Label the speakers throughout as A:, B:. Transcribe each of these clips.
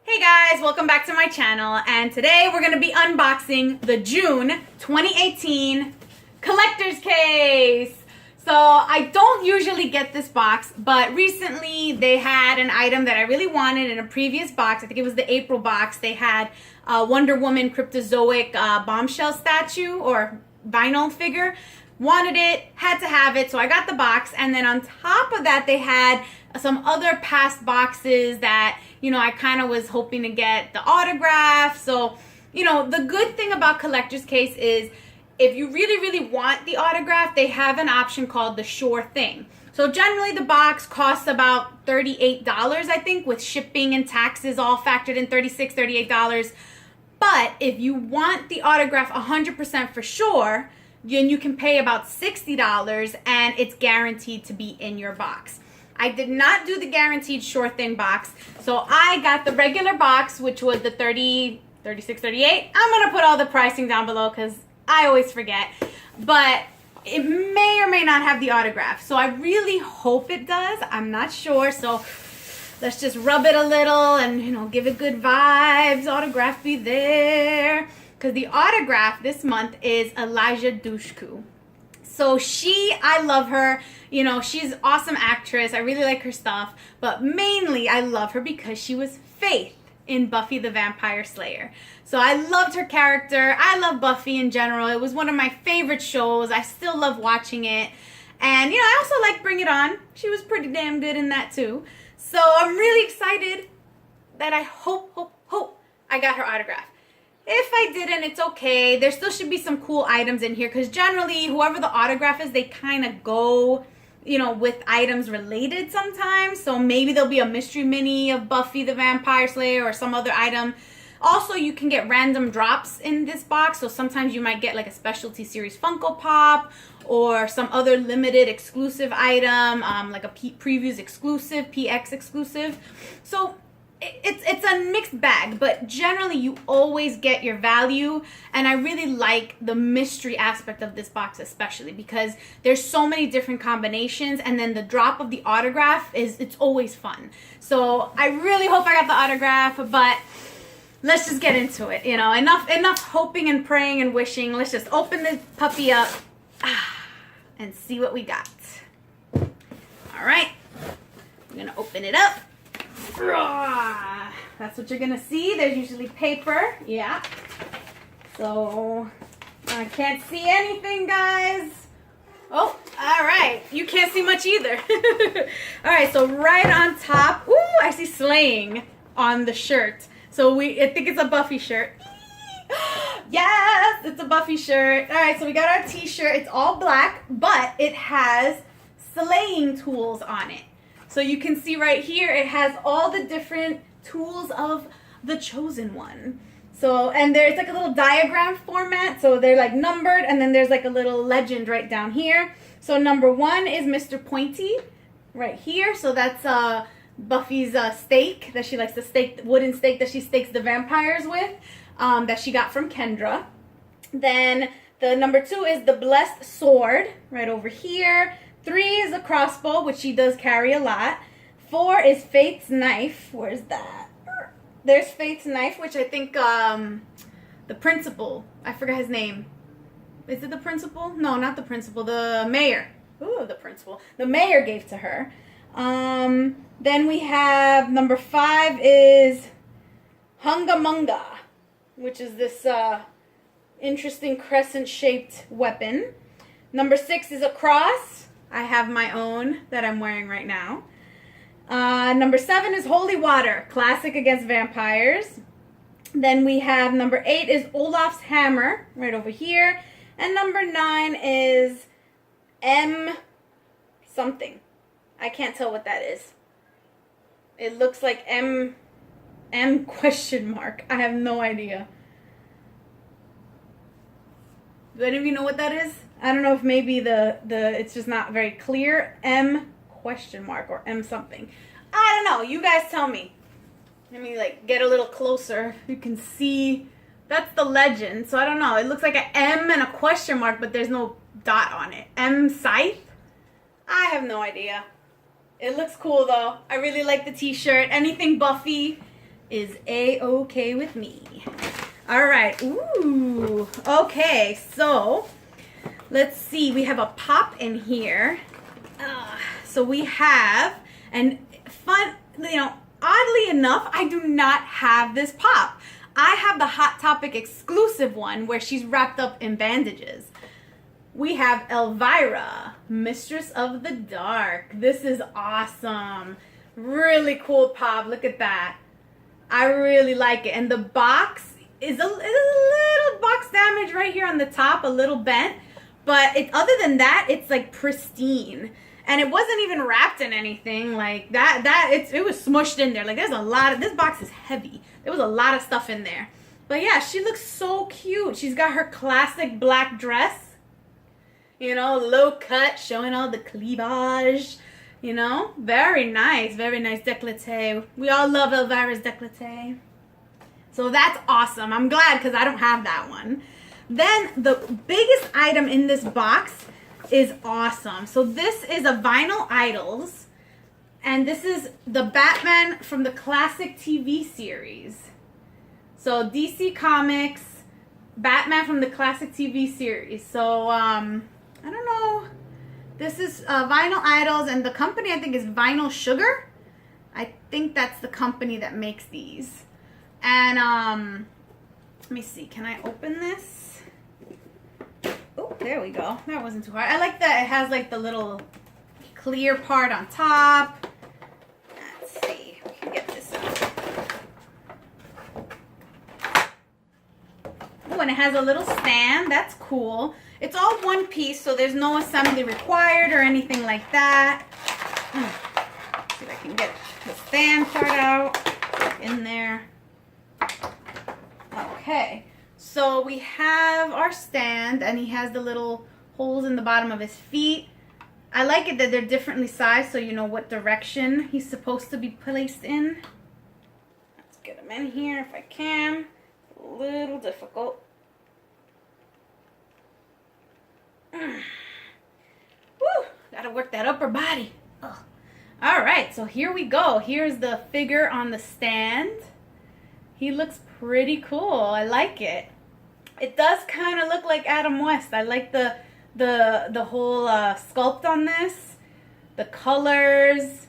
A: Hey guys, welcome back to my channel, and today we're going to be unboxing the June 2018 collector's case. So I don't usually get this box, but recently they had an item that I really wanted in a previous box. I think it was the April box. They had a Wonder Woman Cryptozoic bombshell statue or vinyl figure. Wanted it, had to have it, so I got the box. And then on top of that, they had some other past boxes that, I kind of was hoping to get the autograph. So, the good thing about collector's case is if you really, really want the autograph, they have an option called the Sure Thing. So generally the box costs about $38, I think, with shipping and taxes all factored in, $36, $38. But if you want the autograph 100% for sure, then you can pay about $60 and it's guaranteed to be in your box. I did not do the guaranteed Sure Thing box, so I got the regular box, which was the $36, $38. I'm going to put all the pricing down below because I always forget, but it may or may not have the autograph, so I really hope it does. I'm not sure, so let's just rub it a little and, give it good vibes. Autograph be there. Because the autograph this month is Elijah Dushku. So I love her. She's an awesome actress. I really like her stuff. But mainly, I love her because she was Faith in Buffy the Vampire Slayer. So I loved her character. I love Buffy in general. It was one of my favorite shows. I still love watching it. And, I also like Bring It On. She was pretty damn good in that too. So I'm really excited that I hope I got her autograph. If I didn't, it's okay. There still should be some cool items in here because generally, whoever the autograph is, they kind of go, with items related sometimes. So maybe there'll be a mystery mini of Buffy the Vampire Slayer or some other item. Also, you can get random drops in this box. So sometimes you might get like a specialty series Funko Pop or some other limited exclusive item, like a previews exclusive, PX exclusive. So it's a mixed bag, but generally you always get your value, and I really like the mystery aspect of this box, especially because there's so many different combinations, and then the drop of the autograph it's always fun. So I really hope I got the autograph, but let's just get into it. Enough hoping and praying and wishing. Let's just open this puppy up and see what we got. All right, I'm gonna open it up. That's what you're gonna see. There's usually paper. Yeah. So I can't see anything, guys. Oh, all right. You can't see much either. All right. So right on top, ooh, I see slaying on the shirt. So I think it's a Buffy shirt. Yes, it's a Buffy shirt. All right. So we got our T-shirt. It's all black, but it has slaying tools on it. So you can see right here, it has all the different tools of the Chosen One. So, and there's like a little diagram format. So they're like numbered, and then there's like a little legend right down here. So number 1 is Mr. Pointy right here. So that's Buffy's stake that she likes to stake, wooden stake that she stakes the vampires with, that she got from Kendra. Then the number 2 is the Blessed Sword right over here. 3 is a crossbow, which she does carry a lot. 4 is Faith's knife. Where's that? There's Faith's knife, which I think the principal, I forgot his name. Is it the principal? No, not the principal. The mayor. Ooh, the principal. The mayor gave to her. Then we have number 5 is Hungamunga, which is this interesting crescent-shaped weapon. Number 6 is a cross. I have my own that I'm wearing right now. Number 7 is Holy Water, classic against vampires. Then we have number 8 is Olaf's hammer, right over here. And number 9 is M something. I can't tell what that is. It looks like M question mark. I have no idea. Do any of you know what that is? I don't know if maybe it's just not very clear. M question mark or M something. I don't know. You guys tell me. Let me get a little closer. You can see that's the legend. So I don't know. It looks like an M and a question mark, but there's no dot on it. M Scythe? I have no idea. It looks cool though. I really like the t-shirt. Anything Buffy is a-okay with me. All right. Ooh. Okay. So let's see. We have a pop in here. So we have, and fun, oddly enough, I do not have this pop. I have the Hot Topic exclusive one where she's wrapped up in bandages. We have Elvira, Mistress of the Dark. This is awesome. Really cool pop. Look at that. I really like it. And the box is a little box damage right here on the top, a little bent. But other than that, it's like pristine. And it wasn't even wrapped in anything like that. It was smushed in there. Like there's a lot of, this box is heavy. There was a lot of stuff in there. But yeah, she looks so cute. She's got her classic black dress. Low cut, showing all the cleavage. Very nice décolleté. We all love Elvira's décolleté. So that's awesome. I'm glad because I don't have that one. Then the biggest item in this box is awesome. So this is a Vinyl Idols, and this is the Batman from the classic TV series. So DC Comics, Batman from the classic TV series. So I don't know. This is Vinyl Idols, and the company I think is Vinyl Sugar. I think that's the company that makes these. And let me see. Can I open this? Oh, there we go. That wasn't too hard. I like that it has like the little clear part on top. Let's see. We can get this out. Oh, and it has a little stand. That's cool. It's all one piece, so there's no assembly required or anything like that. Let's see if I can get the stand part out in there. Okay. So we have our stand, and he has the little holes in the bottom of his feet. I like it that they're differently sized, so you know what direction he's supposed to be placed in. Let's get him in here if I can. A little difficult. Woo! Gotta work that upper body. Ugh. All right, so here we go. Here's the figure on the stand. He looks pretty cool. I like it. It does kind of look like Adam West. I like the whole sculpt on this. The colors,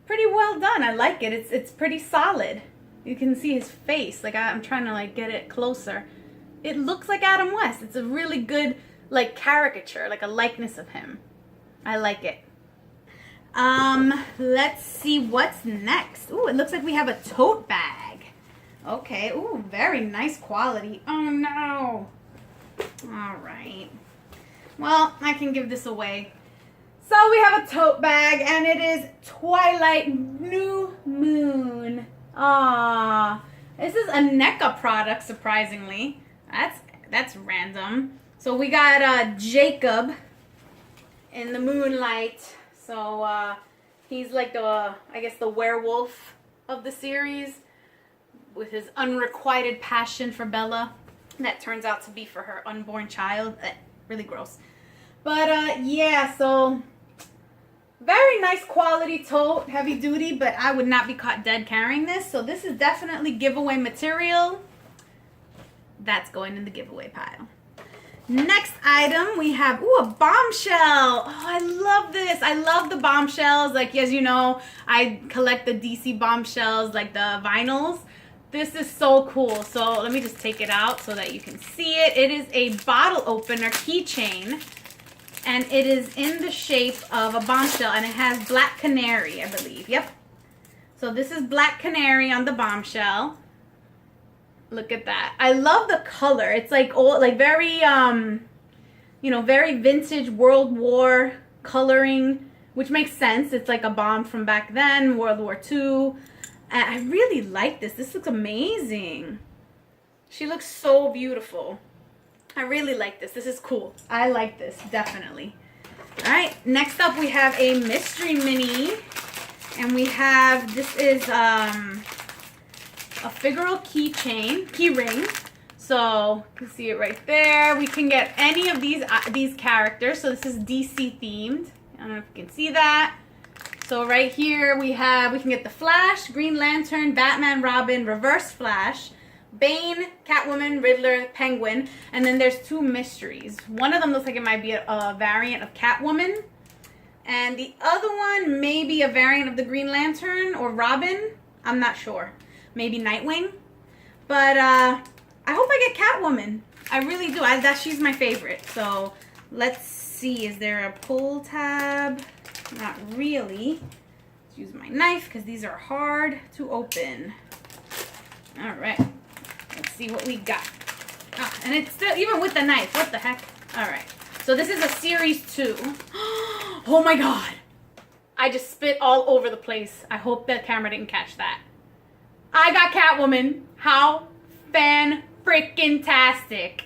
A: pretty well done. I like it. It's pretty solid. You can see his face. Like I'm trying to like get it closer. It looks like Adam West. It's a really good like caricature, like a likeness of him. I like it. Let's see what's next. Ooh, it looks like we have a tote bag. Okay, ooh, very nice quality. Oh no. All right. Well, I can give this away. So we have a tote bag, and it is Twilight New Moon. Ah, this is a NECA product, surprisingly. That's random. So we got Jacob in the moonlight. So he's like I guess the werewolf of the series, with his unrequited passion for Bella. That turns out to be for her unborn child. Really gross. But yeah, so very nice quality tote, heavy duty, but I would not be caught dead carrying this. So this is definitely giveaway material. That's going in the giveaway pile. Next item, we have, ooh, a bombshell. Oh, I love this. I love the bombshells. Like, as you know, I collect the DC bombshells, like the vinyls. This is so cool. So let me just take it out so that you can see it. It is a bottle opener keychain, and it is in the shape of a bombshell, and it has Black Canary, I believe. Yep. So this is Black Canary on the bombshell. Look at that. I love the color. It's like old, like very, you know, very vintage World War coloring, which makes sense. It's like a bomb from back then, World War II. And I really like this. This looks amazing. She looks so beautiful. I really like this. This is cool. I like this, definitely. All right, next up we have a mystery mini. And we have, this is a figural keychain, key ring. So you can see it right there. We can get any of these characters. So this is DC themed. I don't know if you can see that. So right here we can get the Flash, Green Lantern, Batman, Robin, Reverse Flash, Bane, Catwoman, Riddler, Penguin, and then there's 2 mysteries. One of them looks like it might be a variant of Catwoman, and the other one may be a variant of the Green Lantern or Robin. I'm not sure. Maybe Nightwing. But I hope I get Catwoman. I really do. She's my favorite. So let's see. Is there a pull tab? Not really. Let's use my knife because these are hard to open. All right. Let's see what we got. And it's still, even with the knife, what the heck? All right. So this is a series 2. Oh my God. I just spit all over the place. I hope the camera didn't catch that. I got Catwoman. How fan-freaking-tastic.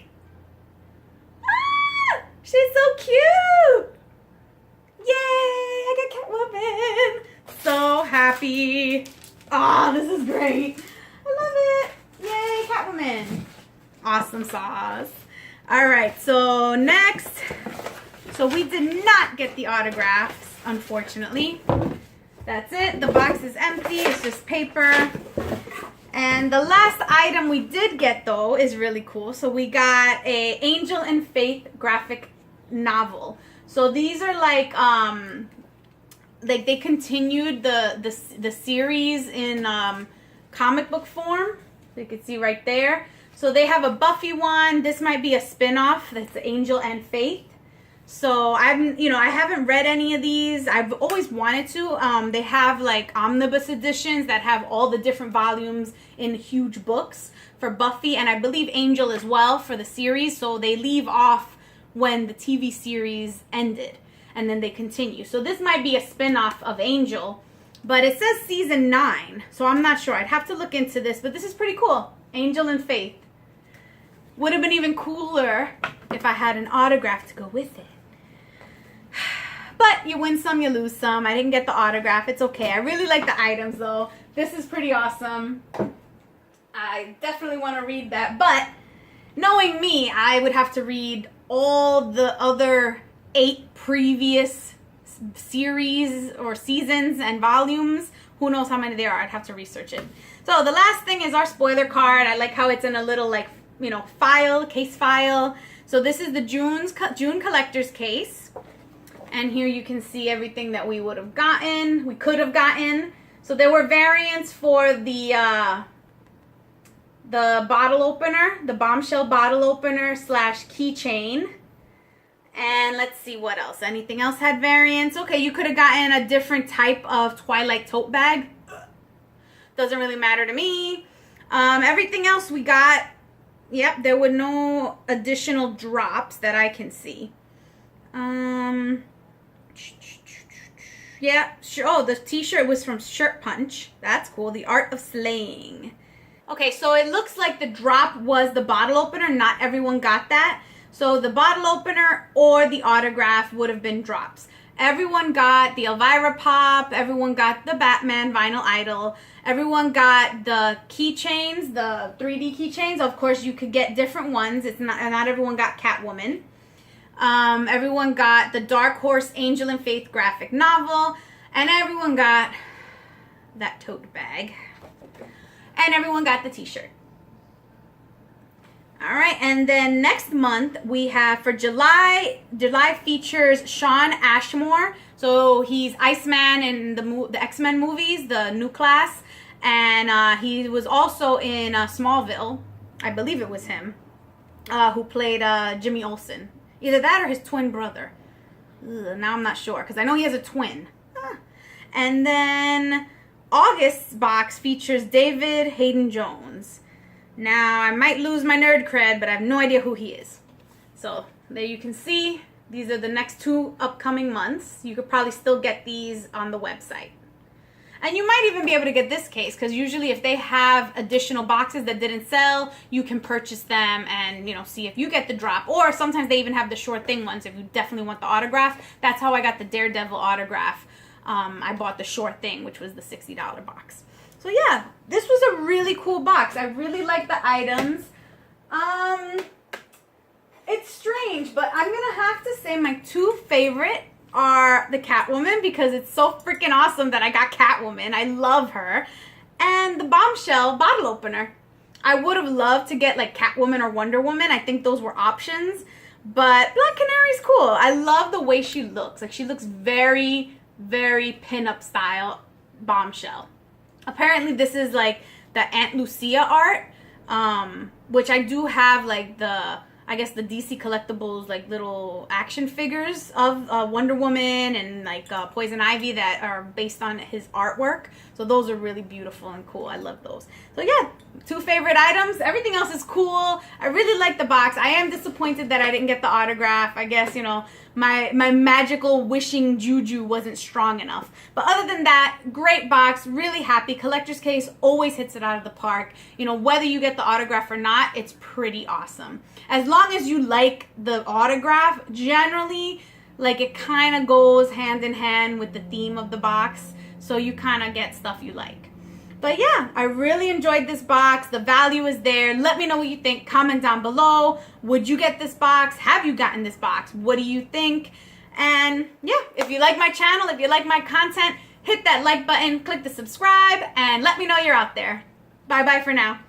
A: Ah, she's so cute. Yay, I got Catwoman. So happy. Ah, this is great. I love it. Yay, Catwoman. Awesome sauce. All right, so next. So we did not get the autographs, unfortunately. That's it. The box is empty. It's just paper. And the last item we did get, though, is really cool. So we got a Angel and Faith graphic novel. So these are like they continued the series in comic book form. You can see right there. So they have a Buffy one. This might be a spin-off. That's Angel and Faith. So I haven't read any of these. I've always wanted to. They have like omnibus editions that have all the different volumes in huge books for Buffy, and I believe Angel as well for the series. So they leave off when the TV series ended, and then they continue. So this might be a spin-off of Angel, but it says season 9, so I'm not sure. I'd have to look into this, but this is pretty cool. Angel and Faith. Would have been even cooler if I had an autograph to go with it. But you win some, you lose some. I didn't get the autograph. It's okay. I really like the items, though. This is pretty awesome. I definitely want to read that. But knowing me, I would have to read all the other 8 previous series or seasons and volumes. Who knows how many there are. I'd have to research it. So the last thing is our spoiler card. I like how it's in a little, like, file, case file. So this is the June collector's case. And here you can see everything that we could have gotten. So there were variants for the bottle opener, the bombshell bottle opener / keychain. And let's see what else. Anything else had variants? Okay, you could have gotten a different type of Twilight tote bag. Doesn't really matter to me. Everything else we got, yep, there were no additional drops that I can see. Yeah, sure. Oh, the t-shirt was from Shirt Punch. That's cool. The Art of Slaying. Okay, so it looks like the drop was the bottle opener. Not everyone got that. So the bottle opener or the autograph would have been drops. Everyone got the Elvira Pop. Everyone got the Batman Vinyl Idol. Everyone got the keychains, the 3D keychains. Of course, you could get different ones. It's not everyone got Catwoman. Everyone got the Dark Horse Angel and Faith graphic novel, and everyone got that tote bag, and everyone got the t-shirt. All right, and then next month we have for July features Shawn Ashmore. So he's Iceman in the X-Men movies, the new class, and he was also in Smallville. I believe it was him who played Jimmy Olsen. Either that or his twin brother. Ugh, now I'm not sure, because I know he has a twin. And then August's box features David Hayden Jones. Now, I might lose my nerd cred, but I have no idea who he is. So, there you can see. These are the next 2 upcoming months. You could probably still get these on the website. And you might even be able to get this case, because usually if they have additional boxes that didn't sell, you can purchase them and, see if you get the drop. Or sometimes they even have the sure thing ones if you definitely want the autograph. That's how I got the Daredevil autograph. I bought the sure thing, which was the $60 box. So yeah, this was a really cool box. I really like the items. It's strange, but I'm going to have to say my 2 favorite are the Catwoman, because it's so freaking awesome that I got Catwoman. I love her. And the Bombshell bottle opener. I would have loved to get like Catwoman or Wonder Woman. I think those were options. But Black Canary's cool. I love the way she looks. Like, she looks very, very pinup style Bombshell. Apparently this is like the Aunt Lucia art, which I do have like I guess the DC Collectibles like little action figures of Wonder Woman and like Poison Ivy that are based on his artwork. So those are really beautiful and cool. I love those. So yeah, 2 favorite items. Everything else is cool. I really like the box. I am disappointed that I didn't get the autograph. I guess, you know, my magical wishing juju wasn't strong enough. But other than that, great box. Really happy. Collector's Case always hits it out of the park. You know, whether you get the autograph or not, it's pretty awesome. As long as you like the autograph, generally, like, it kind of goes hand in hand with the theme of the box. So you kind of get stuff you like. But yeah, I really enjoyed this box. The value is there. Let me know what you think. Comment down below. Would you get this box? Have you gotten this box? What do you think? And yeah, if you like my channel, if you like my content, hit that like button, click the subscribe, and let me know you're out there. Bye-bye for now.